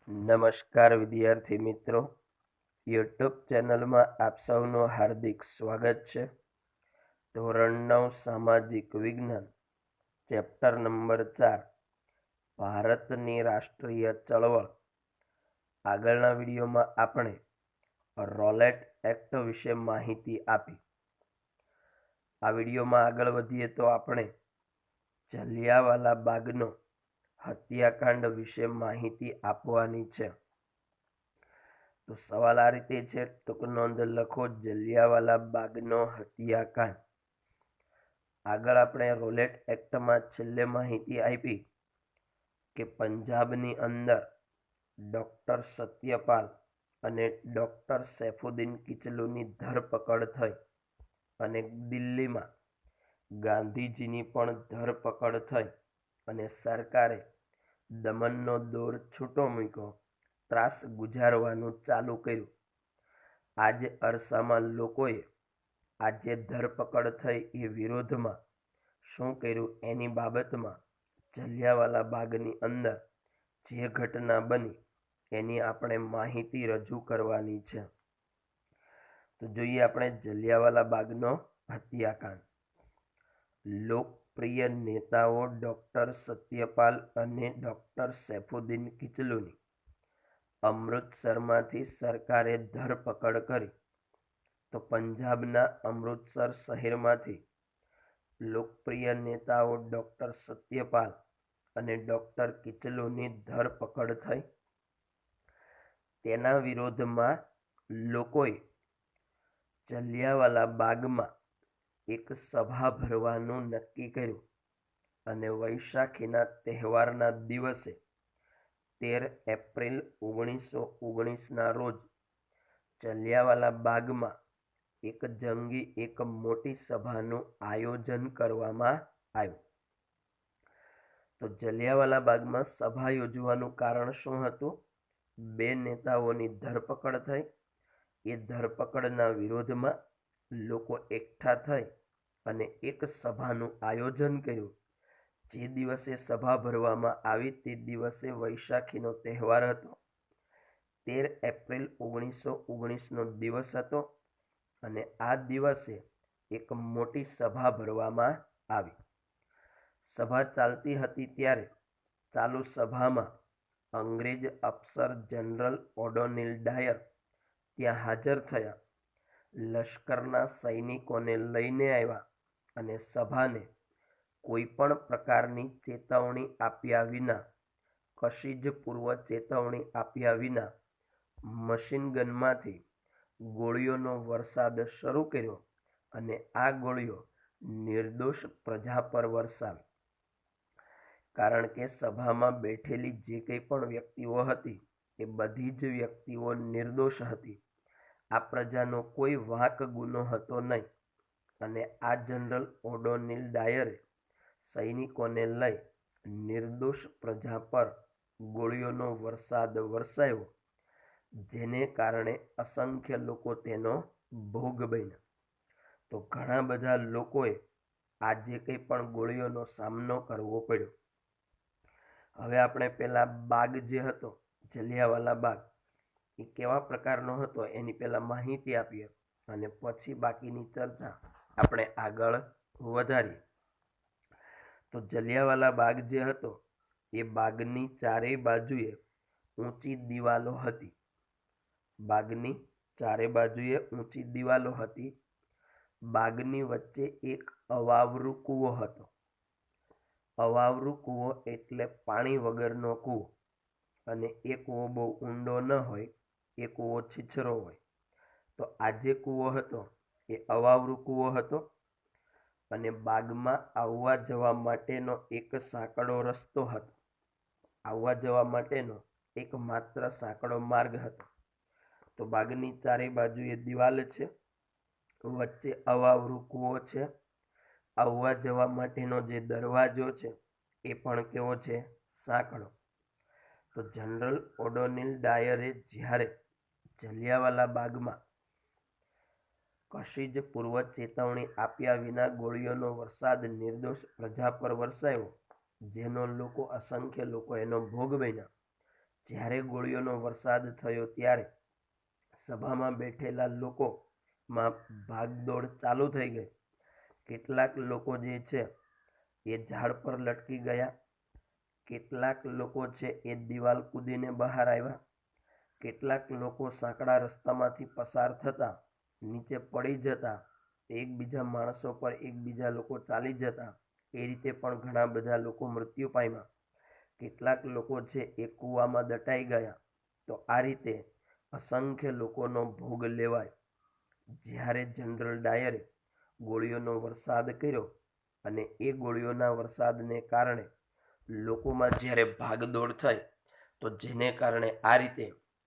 નમસ્કાર વિદ્યાર્થી મિત્રો, યુટ્યુબ ચેનલમાં આપ સૌનું હાર્દિક સ્વાગત છે. ધોરણ 9 સામાજિક વિજ્ઞાન, ચેપ્ટર નંબર 4, ભારતની રાષ્ટ્રીય ચળવળ. આગળના વિડીયોમાં આપણે રોલેટ એક્ટ વિશે માહિતી આપી. આ વિડીયોમાં આગળ વધીએ તો આપણે જલિયાવાલા બાગનો હત્યાકાંડ વિશે માહિતી આપવાની છે. તો સવાલ આ રીતે છે, ટૂંક નોંધ લખો, જલિયાવાલા બાગનો હત્યાકાંડ. આગળ આપણે રોલેટ એક્ટમાં છેલ્લે માહિતી આપી કે પંજાબની અંદર ડોક્ટર સત્યપાલ અને ડોક્ટર સૈફુદ્દીન કિચલુની ધરપકડ થઈ અને દિલ્હીમાં ગાંધીજીની પણ ધરપકડ થઈ અને સરકારે દમનનો દોર છૂટો મૂક્યો, ત્રાસ ગુજારવાનું ચાલુ કર્યું. આજે અરસામાં લોકોએ આજે ધરપકડ થઈ એ વિરોધમાં શું કર્યું એની બાબતમાં જલિયાવાલા બાગની અંદર જે ઘટના બની એની આપણે માહિતી રજૂ કરવાની છે. તો જોઈએ આપણે જલિયાવાલા બાગનો હત્યાકાંડ. લોકપ્રિય નેતાઓ ડોક્ટર સત્યપાલ અને ડોક્ટર સૈફુદ્દીન કિચલુની અમૃતસરમાંથી સરકારે ધરપકડ કરી. તો પંજાબના અમૃતસર શહેરમાંથી લોકપ્રિય નેતાઓ ડોક્ટર સત્યપાલ અને ડોક્ટર કિચલુની ધરપકડ થઈ. તેના વિરોધમાં લોકોએ જલિયાવાલા બાગમાં એક સભા ભરવાનું નક્કી કર્યું અને વૈશાખીના તહેવારના દિવસે 13 એપ્રિલ 1919ના રોજ જલિયાવાલા બાગમાં એક મોટી સભાનું આયોજન કરવામાં આવ્યું. તો જલિયાવાલા બાગમાં સભા યોજવાનું કારણ શું હતું? બે નેતાઓની ધરપકડ થઈ. એ ધરપકડના વિરોધમાં લોકો એકઠા થઈ અને એક સભાનું આયોજન કર્યું. જે દિવસે સભા ભરવામાં આવી તે દિવસે વૈશાખીનો તહેવાર હતો. 13 એપ્રિલ 1919નો દિવસ હતો અને આ દિવસે એક મોટી સભા ભરવામાં આવી. સભા ચાલતી હતી ત્યારે ચાલુ સભામાં અંગ્રેજ અફસર જનરલ ઓડોનિલ ડાયર ત્યાં હાજર થયા. લશ્કરના સૈનિકોને લઈને આવ્યા અને સભાને કોઈ પણ પ્રકારની ચેતવણી આપ્યા વિના, કશી જ પૂર્વ ચેતવણી આપ્યા વિના મશીન ગનમાંથી ગોળીઓનો વરસાદ શરૂ કર્યો અને આ ગોળીઓ નિર્દોષ પ્રજા પર વરસાવી. કારણ કે સભામાં બેઠેલી જે કંઈ પણ વ્યક્તિઓ હતી એ બધી જ વ્યક્તિઓ નિર્દોષ હતી. આ પ્રજાનો કોઈ વાંક ગુનો હતો નહીં અને આ જનરલ ઓડોનિલ ડાયરે સૈનિકોને લઈ નિર્દોષ પ્રજા પર ગોળીઓનો વરસાદ વરસાવ્યો, જેને કારણે અસંખ્ય લોકો તેનો ભોગ બન્યા. તો ઘણા બધા લોકોએ આજે કંઈ પણ ગોળીઓનો સામનો કરવો પડ્યો. હવે આપણે પેલા બાગ જે હતો જલિયાવાલા બાગ એ કેવા પ્રકારનો હતો એની પહેલા માહિતી આપીએ અને પછી બાકીની ચર્ચા આપણે આગળ વધારીએ. તો જલિયાવાલા બાગ જે હતો એ બાગની ચારેય બાજુએ ઊંચી દિવાલો હતી. બાગની ચારે બાજુએ ઊંચી દિવાલો હતી. બાગની વચ્ચે એક અવાવરૂ કૂવો હતો. અવાવરૂ કૂવો એટલે પાણી વગરનો કૂવો, અને એ કૂવો બહુ ઊંડો ન હોય, એ કૂવો છીછરો હોય. તો આ જે કૂવો હતો એ અવાવરૂ કૂવો હતો અને બાગમાં આવવા જવા માટેનો એક સાંકડો રસ્તો હતો. આવવા જવા માટેનો એક માત્ર સાંકડો માર્ગ હતો. તો બાગની ચારે બાજુએ દિવાલ છે, વચ્ચે અવાવરૂ કૂવો છે. આવવા જવા માટેનો જે દરવાજો છે એ પણ કેવો છે? સાંકડો. તો જનરલ ઓડોનિલ ડાયરે જ્યારે જલિયાવાલા બાગમાં કશી જ પૂર્વ ચેતવણી આપ્યા વિના ગોળીઓનો વરસાદ નિર્દોષ પ્રજા પર વરસાવ્યો, જેનો અસંખ્ય લોકો એનો ભોગ બન્યા, જ્યારે ગોળીઓનો વરસાદ થયો ત્યારે સભામાં બેઠેલા લોકોમાં ભાગદોડ ચાલુ થઈ ગઈ. કેટલાક લોકો જે છે એ ઝાડ પર લટકી ગયા, કેટલાક લોકો છે એ દિવાલ કૂદીને બહાર આવ્યા, કેટલાક લોકો સાંકડા રસ્તામાંથી પસાર થતા નીચે પડી જતા, એકબીજા માણસો પર એકબીજા લોકો ચાલી જતા, એ રીતે પણ ઘણા બધા લોકો મૃત્યુ પામ્યા. કેટલાક લોકો છે એ કૂવામાં દટાઈ ગયા. તો આ રીતે અસંખ્ય લોકોનો ભોગ લેવાય. જ્યારે જનરલ ડાયરે ગોળીઓનો વરસાદ કર્યો અને એ ગોળીઓના વરસાદને કારણે લોકોમાં જ્યારે ભાગદોડ થઈ, તો જેને કારણે આ રીતે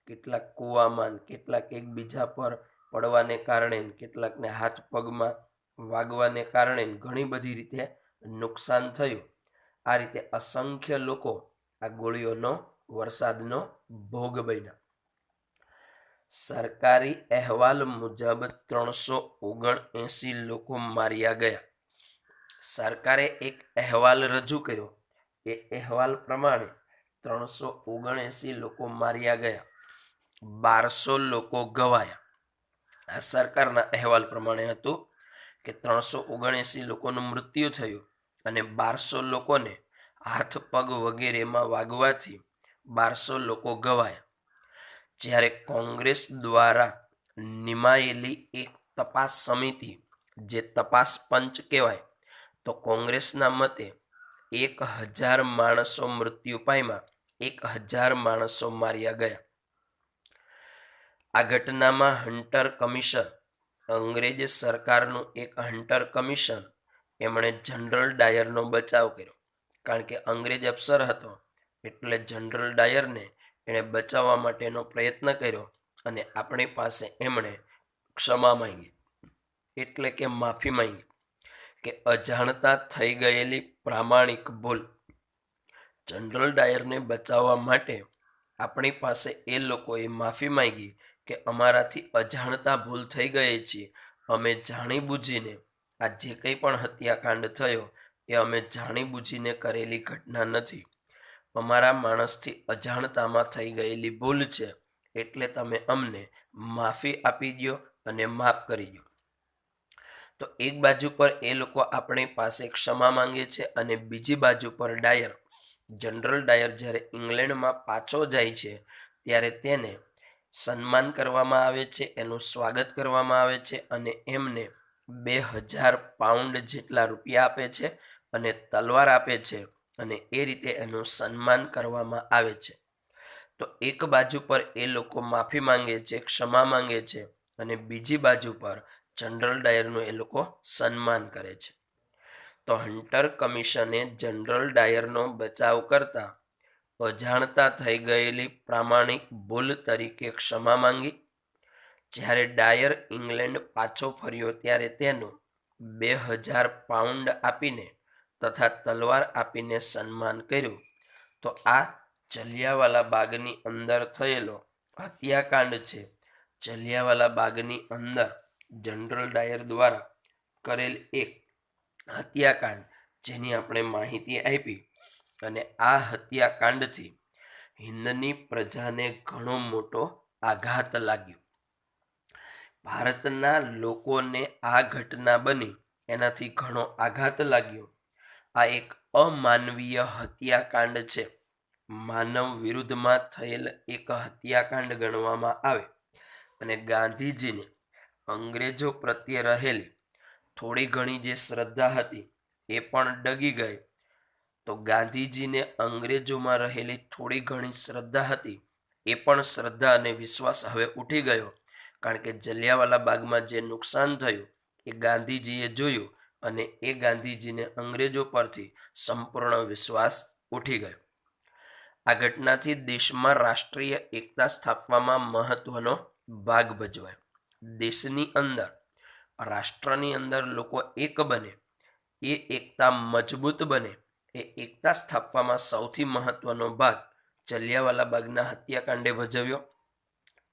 કેટલાક કૂવામાં, કેટલાક એકબીજા પર પડવાને કારણે, કેટલાકને હાથ પગમાં વાગવાને કારણે ઘણી બધી રીતે નુકસાન થયું. આ રીતે અસંખ્ય લોકો આ ગોળીઓનો વરસાદનો ભોગ બન્યા. સરકારી અહેવાલ મુજબ 379 લોકો માર્યા ગયા. સરકારે એક અહેવાલ રજૂ કર્યો. એ અહેવાલ પ્રમાણે 379 લોકો માર્યા ગયા, 1200 લોકો ઘવાયા. આ સરકારના અહેવાલ પ્રમાણે હતું કે 379 લોકોનું મૃત્યુ થયું અને 1200 લોકોને હાથ પગ વગેરેમાં વાગવાથી 1200 લોકો ઘવાયા. જ્યારે કોંગ્રેસ દ્વારા નિમાયેલી એક તપાસ સમિતિ, જે તપાસ પંચ કહેવાય, તો કોંગ્રેસના મતે 1000 માણસો મૃત્યુ પામ્યા, 1000 માણસો માર્યા ગયા. આ ઘટનામાં હન્ટર કમિશન, અંગ્રેજ સરકારનું એક હન્ટર કમિશન, એમણે જનરલ ડાયરનો બચાવ કર્યો. કારણ કે અંગ્રેજ અફસર હતો એટલે જનરલ ડાયરને એણે બચાવવા માટેનો પ્રયત્ન કર્યો અને આપણી પાસે એમણે ક્ષમા માંગી, એટલે કે માફી માંગી કે અજાણતા થઈ ગયેલી પ્રામાણિક ભૂલ. જનરલ ડાયરને બચાવવા માટે આપણી પાસે એ લોકોએ માફી માંગી કે અમારાથી અજાણતા ભૂલ થઈ ગઈ છે, અમે જાણીબૂજીને આ જે કંઈ પણ હત્યાકાંડ થયો એ અમે જાણીબૂજીને કરેલી ઘટના નથી, અમારા માણસથી અજાણતામાં થઈ ગયેલી ભૂલ છે, એટલે તમે અમને માફી આપી દો અને માફ કરી દો. તો એક બાજુ પર એ લોકો આપણી પાસે ક્ષમા માંગે છે અને બીજી બાજુ પર ડાયર, જનરલ ડાયર જ્યારે ઇંગ્લેન્ડમાં પાછો જાય છે ત્યારે તેને સન્માન કરવામાં આવે છે, એનું સ્વાગત કરવામાં આવે છે અને એમને 2000 પાઉન્ડ જેટલા રૂપિયા આપે છે અને તલવાર આપે છે અને એ રીતે એનું સન્માન કરવામાં આવે છે. તો એક બાજુ પર એ લોકો માફી માંગે છે, ક્ષમા માંગે છે અને બીજી બાજુ પર જનરલ ડાયરનું એ લોકો સન્માન કરે છે. તો હન્ટર કમિશને જનરલ ડાયરનો બચાવ કરતા અજાણતા થઈ ગયેલી પ્રામાણિક ભૂલ તરીકે ક્ષમા માંગી. જ્યારે ડાયર ઇંગ્લેન્ડ પાછો ફર્યો ત્યારે તેનું 2000 પાઉન્ડ આપીને તથા તલવાર આપીને સન્માન કર્યું. તો આ જલિયાવાલા બાગની અંદર થયેલો હત્યાકાંડ છે. જલિયાવાલા બાગની અંદર જનરલ ડાયર દ્વારા કરેલ એક હત્યાકાંડ, જેની આપણે માહિતી આપી, અને આ હત્યાકાંડથી હિન્દની પ્રજાને ઘણો મોટો આઘાત લાગ્યો. ભારતના લોકોને આ ઘટના બની એનાથી ઘણો આઘાત લાગ્યો. આ એક અમાનવીય હત્યાકાંડ છે, માનવ વિરુદ્ધમાં થયેલ એક હત્યાકાંડ ગણવામાં આવે અને ગાંધીજીને અંગ્રેજો પ્રત્યે રહેલી થોડી ઘણી જે શ્રદ્ધા હતી એ પણ ડગી ગઈ. તો ગાંધીજીને અંગ્રેજોમાં રહેલી થોડી ઘણી શ્રદ્ધા હતી એ પણ શ્રદ્ધા અને વિશ્વાસ હવે ઉઠી ગયો. કારણ કે જલિયાવાલા બાગમાં જે નુકસાન થયું એ ગાંધીજીએ જોયું અને એ ગાંધીજીને અંગ્રેજો પરથી સંપૂર્ણ વિશ્વાસ ઉઠી ગયો. આ ઘટનાથી દેશમાં રાષ્ટ્રીય એકતા સ્થાપવામાં મહત્વનો ભાગ ભજવાયો. દેશની અંદર, રાષ્ટ્રની અંદર લોકો એક બને, એ એકતા મજબૂત બને, એ એકતા સ્થાપવામાં સૌથી મહત્વનો ભાગ જલિયાવાલા બાગના હત્યાકાંડે ભજવ્યો.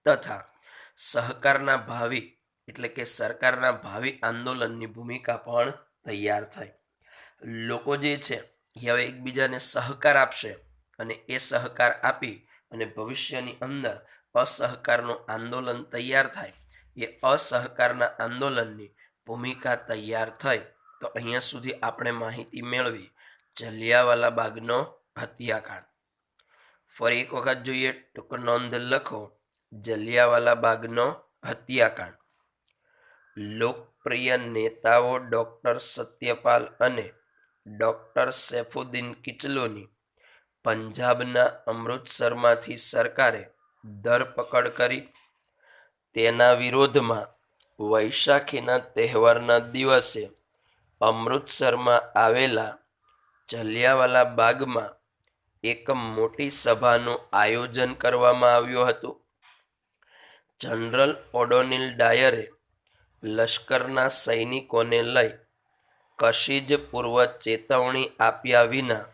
તથા સહકારના ભાવિ, એટલે કે સરકારના ભાવિ આંદોલનની ભૂમિકા પણ તૈયાર થઈ. લોકો જે છે એ હવે એકબીજાને સહકાર આપશે અને એ સહકાર આપી અને ભવિષ્યની અંદર અસહકારનું આંદોલન તૈયાર થાય, એ અસહકારના આંદોલનની ભૂમિકા તૈયાર થઈ. તો અહીંયા સુધી આપણે માહિતી મેળવી જલિયાવાલા બાગનો હત્યાકાંડ. ફરી એક વખત જોઈએ, ટૂંક નોંધ લખો. જલિયાવાલા બાગનો હત્યાકાંડ. લોકપ્રિય નેતાઓ ડોક્ટર સત્યપાલ અને ડોક્ટર સૈફુદ્દીન કિચલુની પંજાબના અમૃતસરમાંથી સરકારે ધરપકડ કરી. તેના વિરોધમાં વૈશાખીના તહેવારના દિવસે અમૃતસરમાં આવેલા જલિયાવાલા બાગમાં એક મોટી સભાનું આયોજન કરવામાં આવ્યું હતું. જનરલ ઓડોનિલ ડાયરે લશ્કરના સૈનિકોને લઈ કશી જ પૂર્વ ચેતવણી આપ્યા વિના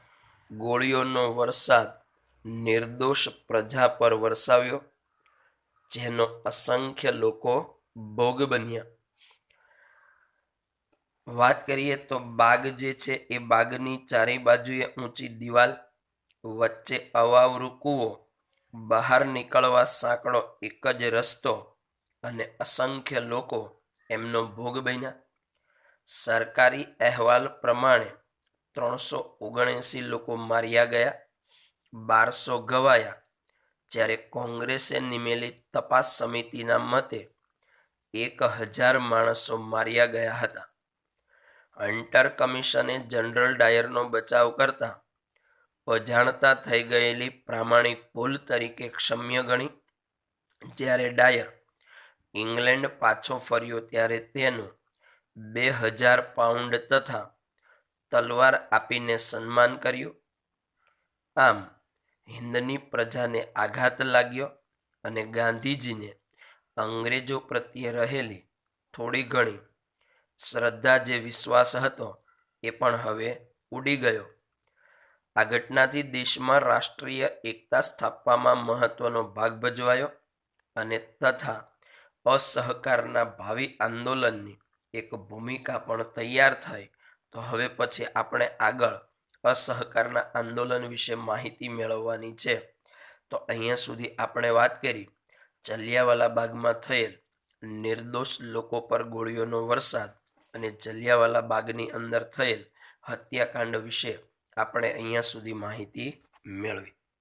ગોળીઓનો વરસાદ નિર્દોષ પ્રજા પર વરસાવ્યો, જેનો અસંખ્ય લોકો ભોગ બન્યા. વાત કરીએ તો બાગ જે છે એ બાગની ચારે બાજુએ ઊંચી દિવાલ, વચ્ચે અવાવરુ કૂવો, બહાર નીકળવા સાંકડો એક જ રસ્તો અને અસંખ્ય લોકો એમનો ભોગ બન્યા. સરકારી અહેવાલ પ્રમાણે 379 લોકો માર્યા ગયા, 1200 ઘવાયા, જ્યારે કોંગ્રેસે નિમેલી તપાસ સમિતિના મતે 1000 માણસો માર્યા ગયા હતા. હન્ટર કમિશને જનરલ ડાયરનો બચાવ કરતા અજાણતા થઈ ગયેલી પ્રામાણિક ભૂલ તરીકે ક્ષમ્ય ગણી. જ્યારે ડાયર ઇંગ્લેન્ડ પાછો ફર્યો ત્યારે તેનું 2000 પાઉન્ડ તથા તલવાર આપીને સન્માન કર્યું. આમ હિંદની પ્રજાને આઘાત લાગ્યો અને ગાંધીજીને અંગ્રેજો પ્રત્યે રહેલી થોડી ઘણી શ્રદ્ધા, જે વિશ્વાસ હતો, એ પણ હવે ઉડી ગયો. આ ઘટનાથી દેશમાં રાષ્ટ્રીય એકતા સ્થાપવામાં મહત્વનો ભાગ ભજવાયો અને તથા અસહકારના ભાવિ આંદોલનની એક ભૂમિકા પણ તૈયાર થઈ. તો હવે પછી આપણે આગળ અસહકારના આંદોલન વિશે માહિતી મેળવવાની છે. તો અહીંયા સુધી આપણે વાત કરી જલિયાવાલા બાગમાં થયેલ નિર્દોષ લોકો પર ગોળીઓનો વરસાદ અને જલિયાવાલા બાગની અંદર થયેલ હત્યાકાંડ વિશે આપણે અહીંયા સુધી માહિતી મેળવી.